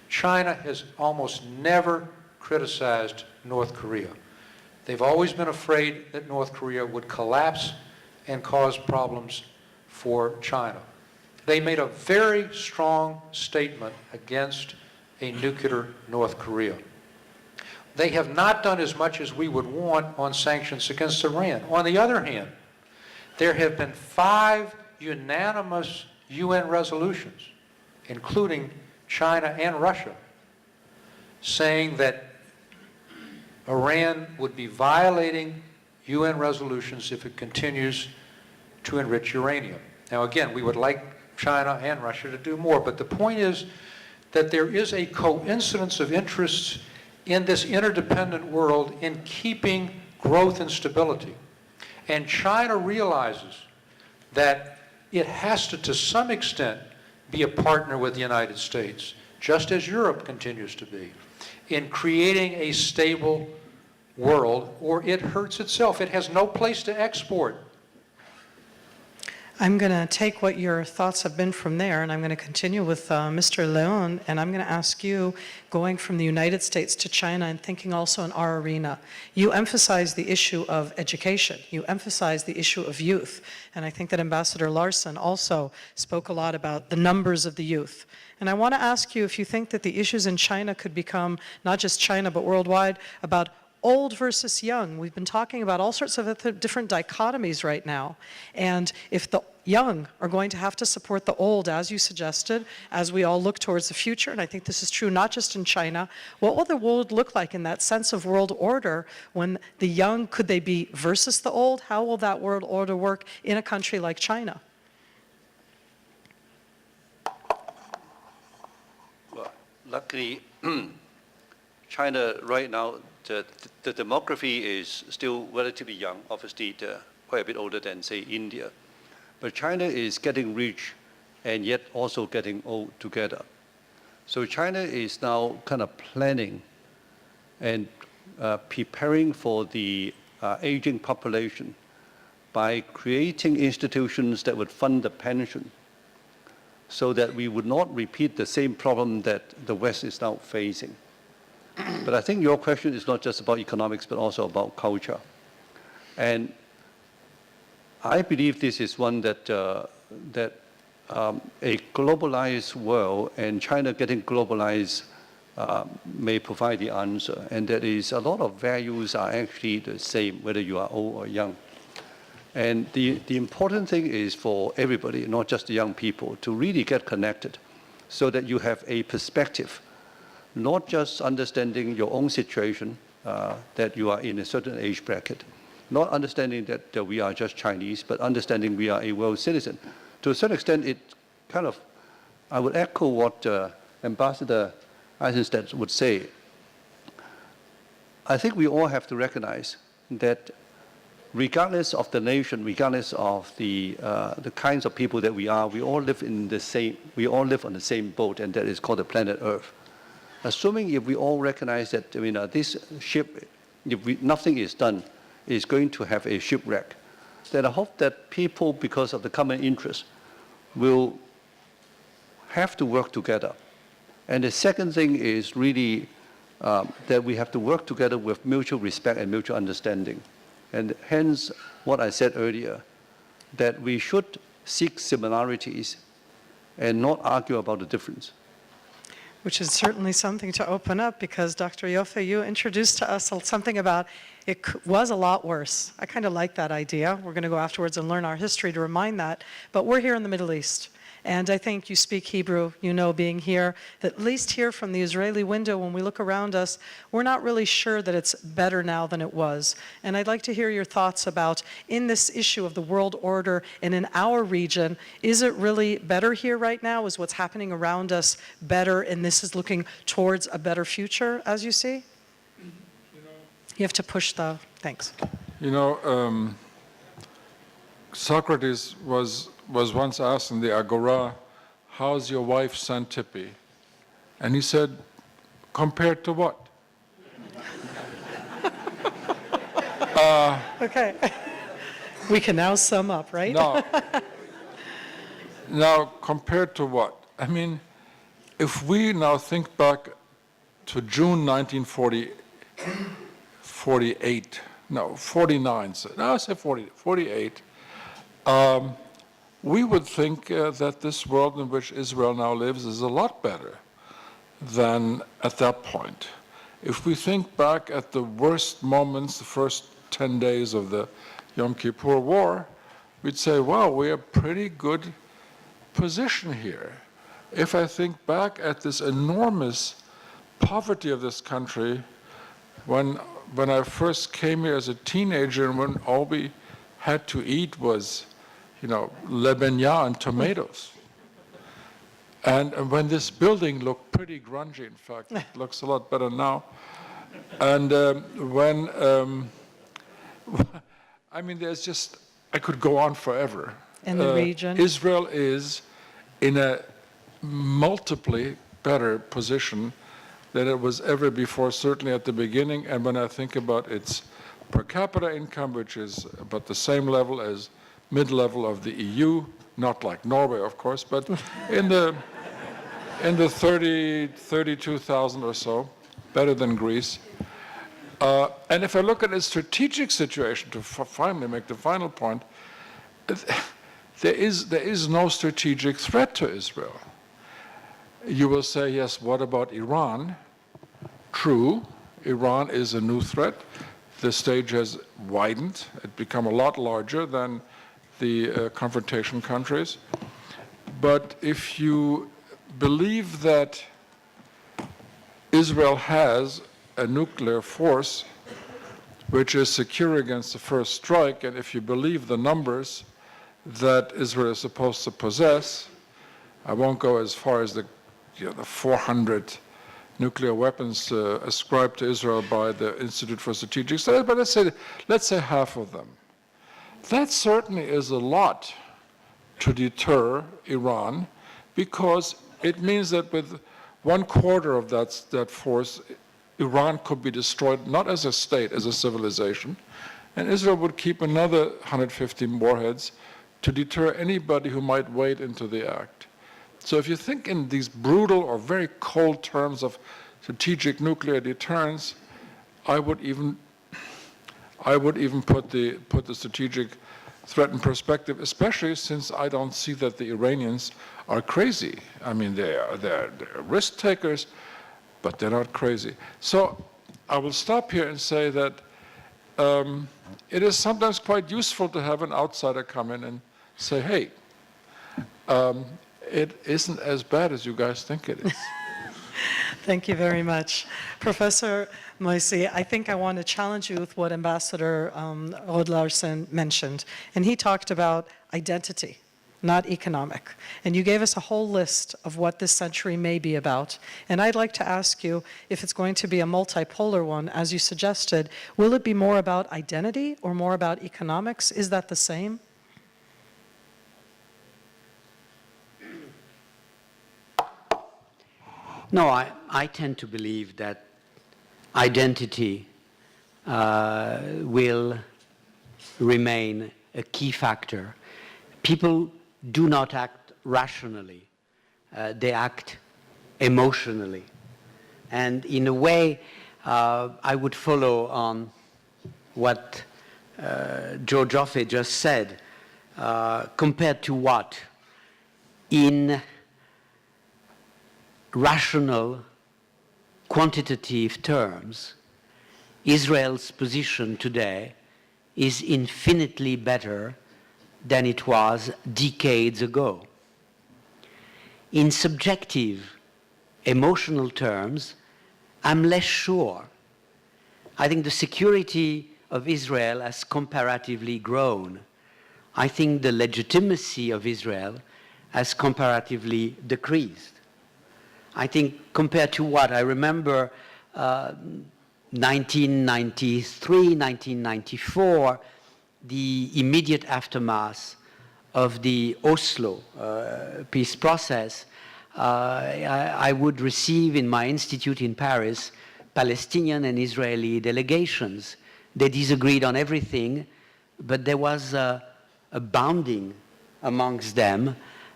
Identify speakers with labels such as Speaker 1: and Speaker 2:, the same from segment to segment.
Speaker 1: China has almost never criticized North Korea. They've always been afraid that North Korea would collapse and cause problems for China. They made a very strong statement against a nuclear North Korea. They have not done as much as we would want on sanctions against Iran. On the other hand, there have been 5 unanimous UN resolutions, including China and Russia, saying that Iran would be violating UN resolutions if it continues to enrich uranium. Now again, we would like China and Russia to do more, but the point is that there is a coincidence of interests in this interdependent world in keeping growth and stability. And China realizes that it has to some extent, be a partner with the United States, just as Europe continues to be, in creating a stable world, or it hurts itself. It has no place to export.
Speaker 2: I'm going to take what your thoughts have been from there, and I'm going to continue with Mr. Leon, and I'm going to ask you, going from the United States to China and thinking also in our arena, you emphasize the issue of education, you emphasize the issue of youth, and I think that Ambassador Larson also spoke a lot about the numbers of the youth. And I want to ask you if you think that the issues in China could become, not just China, but worldwide, about old versus young. We've been talking about all sorts of different dichotomies right now. And if the young are going to have to support the old, as you suggested, as we all look towards the future, and I think this is true not just in China, what will the world look like in that sense of world order when the young, could they be versus the old? How will that world order work in a country like China?
Speaker 3: Well, luckily, China right now, the demography is still relatively young, obviously quite a bit older than, say, India. But China is getting rich and yet also getting old together. So China is now kind of planning and preparing for the aging population by creating institutions that would fund the pension so that we would not repeat the same problem that the West is now facing. But I think your question is not just about economics, but also about culture. And I believe this is one that, a globalized world and China getting globalized may provide the answer. And that is a lot of values are actually the same, whether you are old or young. And the important thing is for everybody, not just the young people, to really get connected so that you have a perspective, not just understanding your own situation, that you are in a certain age bracket, not understanding that we are just Chinese, but understanding we are a world citizen. To a certain extent, it kind of, I would echo what Ambassador Eisenstadt would say. I think we all have to recognize that regardless of the nation, regardless of the kinds of people that we are, we all live in the same, we all live on the same boat, and that is called the planet Earth. Assuming if we all recognize that this ship, if nothing is done, is going to have a shipwreck, then I hope that people, because of the common interest, will have to work together. And the second thing is really that we have to work together with mutual respect and mutual understanding. And hence what I said earlier, that we should seek similarities and not argue about the difference.
Speaker 2: Which is certainly something to open up, because Dr. Yoffe, you introduced to us something about it was a lot worse. I kind of like that idea. We're going to go afterwards and learn our history to remind that. But we're here in the Middle East. And I think you speak Hebrew, you know, being here, at least here from the Israeli window, when we look around us, we're not really sure that it's better now than it was. And I'd like to hear your thoughts about, in this issue of the world order and in our region, is it really better here right now? Is what's happening around us better, and this is looking towards a better future, as you see? You have to push the, thanks.
Speaker 4: Socrates was once asked in the Agora, how's your wife Xantippe? And he said, compared to what?
Speaker 2: Okay. We can now sum up, right?
Speaker 4: Now, compared to what? I mean, if we now think back to June 1948, no, 49, no, I say 48, we would think that this world in which Israel now lives is a lot better than at that point. If we think back at the worst moments, the first 10 days of the Yom Kippur War, we'd say, wow, we're a pretty good position here. If I think back at this enormous poverty of this country, when I first came here as a teenager and when all we had to eat was, lebenya and tomatoes. And when this building looked pretty grungy, in fact, it looks a lot better now. And there's just, I could go on forever.
Speaker 2: In the region?
Speaker 4: Israel is in a multiply better position than it was ever before, certainly at the beginning. And when I think about its per capita income, which is about the same level as mid-level of the EU, not like Norway, of course, but in the 32,000 or so, better than Greece. And if I look at its strategic situation, to finally make the final point, there is no strategic threat to Israel. You will say, yes, what about Iran? True, Iran is a new threat. The stage has widened. It's become a lot larger than the confrontation countries. But if you believe that Israel has a nuclear force which is secure against the first strike, and if you believe the numbers that Israel is supposed to possess, I won't go as far as the 400 nuclear weapons ascribed to Israel by the Institute for Strategic Studies, but let's say half of them. That certainly is a lot to deter Iran, because it means that with 1/4 of that force, Iran could be destroyed not as a state, as a civilization, and Israel would keep another 150 warheads to deter anybody who might wade into the act. So if you think in these brutal or very cold terms of strategic nuclear deterrence, I would even put the strategic threat in perspective, especially since I don't see that the Iranians are crazy. I mean, they're risk takers, but they're not crazy. So I will stop here and say that it is sometimes quite useful to have an outsider come in and say, hey, it isn't as bad as you guys think it is.
Speaker 2: Thank you very much. Professor Moisi, I think I want to challenge you with what Ambassador Rod Larsen mentioned. And he talked about identity, not economic. And you gave us a whole list of what this century may be about. And I'd like to ask you, if it's going to be a multipolar one, as you suggested, will it be more about identity or more about economics? Is that the same?
Speaker 5: No, I tend to believe that identity will remain a key factor. People do not act rationally. They act emotionally. And in a way, I would follow on what Joe Joffe just said. Compared to what? In rational, quantitative terms, Israel's position today is infinitely better than it was decades ago. In subjective, emotional terms, I'm less sure. I think the security of Israel has comparatively grown. I think the legitimacy of Israel has comparatively decreased. I think compared to what? I remember 1993, 1994, the immediate aftermath of the Oslo peace process. I would receive in my institute in Paris Palestinian and Israeli delegations. They disagreed on everything, but there was a bonding amongst them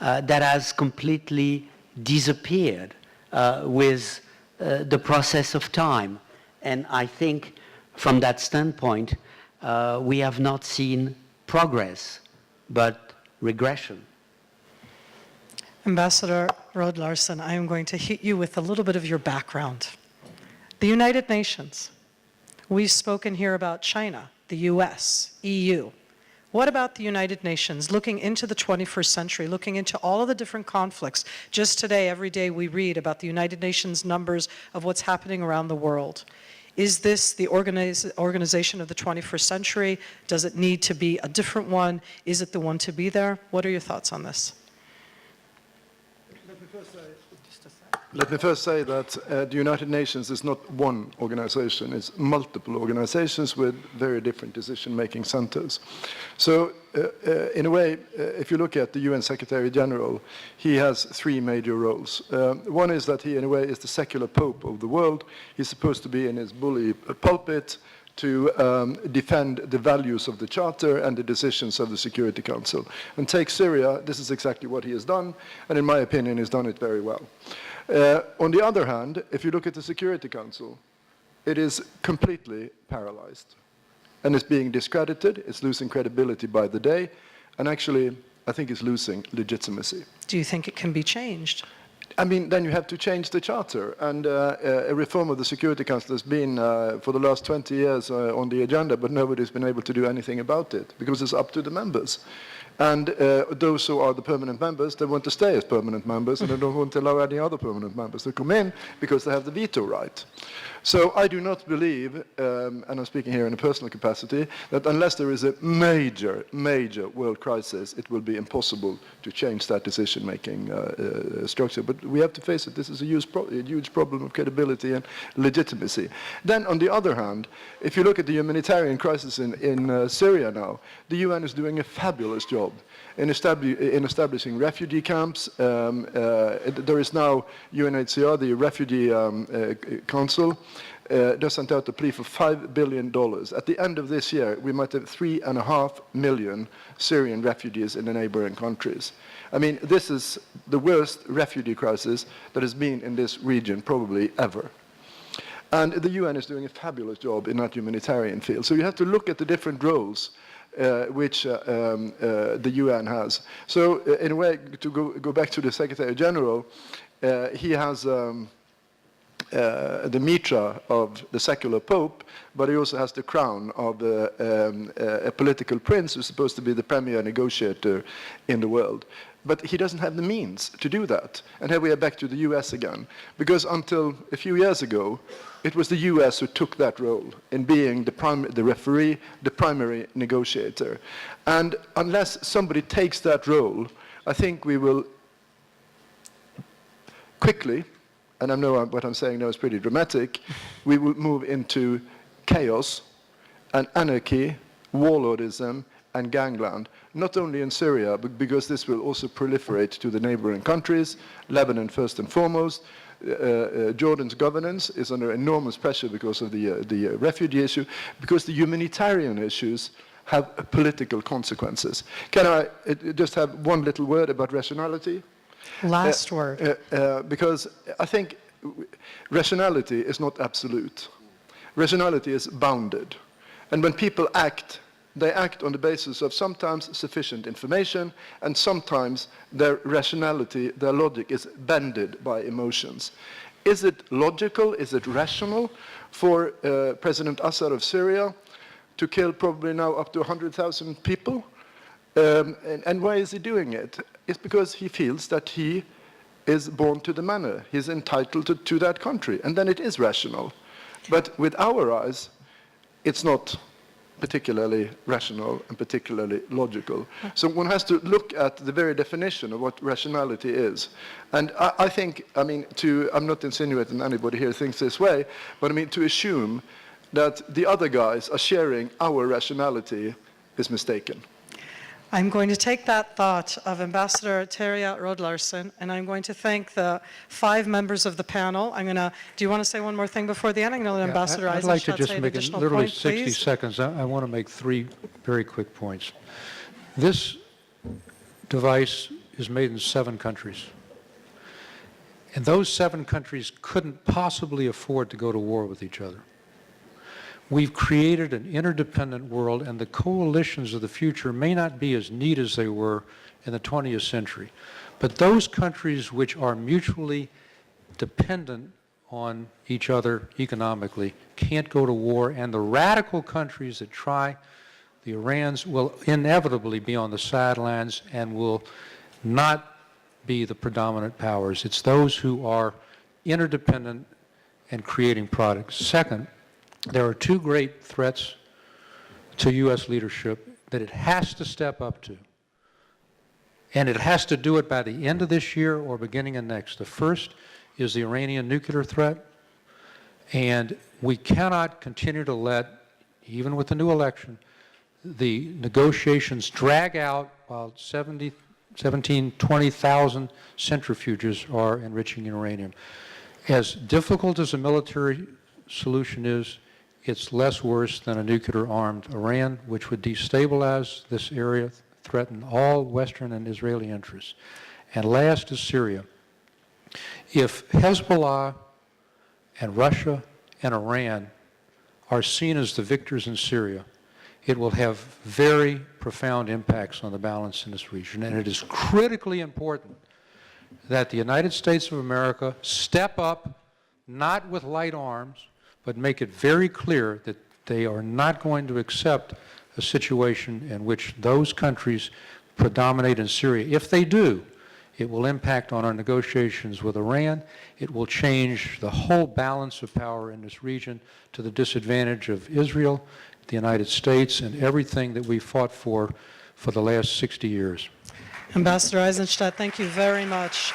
Speaker 5: that has completely disappeared. with the process of time. And I think from that standpoint, we have not seen progress, but regression.
Speaker 2: Ambassador Rod Larson, I am going to hit you with a little bit of your background. The United Nations. We've spoken here about China, the US, EU. What about the United Nations, looking into the 21st century, looking into all of the different conflicts? Just today, every day we read about the United Nations numbers of what's happening around the world. Is this the organization of the 21st century? Does it need to be a different one? Is it the one to be there? What are your thoughts on this?
Speaker 6: Let me first say that the United Nations is not one organization, it's multiple organizations with very different decision-making centers. So, in a way, if you look at the UN Secretary General, he has three major roles. One is that he, in a way, is the secular pope of the world. He's supposed to be in his bully pulpit to defend the values of the Charter and the decisions of the Security Council. And take Syria, this is exactly what he has done, and in my opinion, he's done it very well. On the other hand, if you look at the Security Council, it is completely paralyzed. And it's being discredited, it's losing credibility by the day, and actually, I think it's losing legitimacy.
Speaker 2: Do you think it can be changed?
Speaker 6: I mean, then you have to change the Charter, and a reform of the Security Council has been, for the last 20 years, on the agenda, but nobody's been able to do anything about it, because it's up to the members. And those who are the permanent members, they want to stay as permanent members, and they don't want to allow any other permanent members to come in because they have the veto right. So I do not believe, and I'm speaking here in a personal capacity, that unless there is a major, major world crisis, it will be impossible to change that decision-making structure. But we have to face it. This is a huge problem of credibility and legitimacy. Then, on the other hand, if you look at the humanitarian crisis in Syria now, the UN is doing a fabulous job in establishing refugee camps. There is now UNHCR, the Refugee Council, just sent out a plea for $5 billion. At the end of this year, we might have 3.5 million Syrian refugees in the neighboring countries. I mean, this is the worst refugee crisis that has been in this region probably ever. And the UN is doing a fabulous job in that humanitarian field. So you have to look at the different roles which the UN has. So, in a way, to go back to the Secretary General, he has the mitre of the secular pope, but he also has the crown of a political prince who's supposed to be the premier negotiator in the world. But he doesn't have the means to do that. And here we are back to the US again. Because until a few years ago, it was the US who took that role in being the referee, the primary negotiator. And unless somebody takes that role, I think we will quickly, and I know what I'm saying now is pretty dramatic, we will move into chaos and anarchy, warlordism, and gangland, not only in Syria, but because this will also proliferate to the neighboring countries, Lebanon first and foremost. Jordan's governance is under enormous pressure because of the refugee issue, because the humanitarian issues have political consequences. Can I just have one little word about rationality?
Speaker 2: Last word.
Speaker 6: Because I think rationality is not absolute. Rationality is bounded. And when people act, they act on the basis of sometimes sufficient information, and sometimes their rationality, their logic is bended by emotions. Is it logical, is it rational for President Assad of Syria to kill probably now up to 100,000 people? And why is he doing it? It's because he feels that he is born to the manor. He's entitled to that country, and then it is rational. But with our eyes, it's not particularly rational and particularly logical. So one has to look at the very definition of what rationality is. And I think, I mean, I'm not insinuating anybody here thinks this way, but I mean, to assume that the other guys are sharing our rationality is mistaken.
Speaker 2: I'm going to take that thought of Ambassador Terje Rod Larson, and I'm going to thank the 5 members of the panel. Do you want to say one more thing before the end? I'm going to let Ambassador
Speaker 1: I'd like to
Speaker 2: Eisenstadt
Speaker 1: just
Speaker 2: say an
Speaker 1: make it
Speaker 2: additional
Speaker 1: literally
Speaker 2: point,
Speaker 1: 60
Speaker 2: please.
Speaker 1: seconds. I want to make 3 very quick points. This device is made in 7 countries. And those 7 countries couldn't possibly afford to go to war with each other. We've created an interdependent world, and the coalitions of the future may not be as neat as they were in the 20th century. But those countries which are mutually dependent on each other economically can't go to war, and the radical countries that try, the Irans, will inevitably be on the sidelines and will not be the predominant powers. It's those who are interdependent and creating products. Second, there are 2 great threats to U.S. leadership that it has to step up to. And it has to do it by the end of this year or beginning of next. The first is the Iranian nuclear threat. And we cannot continue to let, even with the new election, the negotiations drag out while 20,000 centrifuges are enriching uranium. As difficult as a military solution is, it's less worse than a nuclear-armed Iran, which would destabilize this area, threaten all Western and Israeli interests. And last is Syria. If Hezbollah and Russia and Iran are seen as the victors in Syria, it will have very profound impacts on the balance in this region. And it is critically important that the United States of America step up, not with light arms, but make it very clear that they are not going to accept a situation in which those countries predominate in Syria. If they do, it will impact on our negotiations with Iran. It will change the whole balance of power in this region to the disadvantage of Israel, the United States, and everything that we fought for the last 60 years.
Speaker 2: Ambassador Eisenstadt, thank you very much.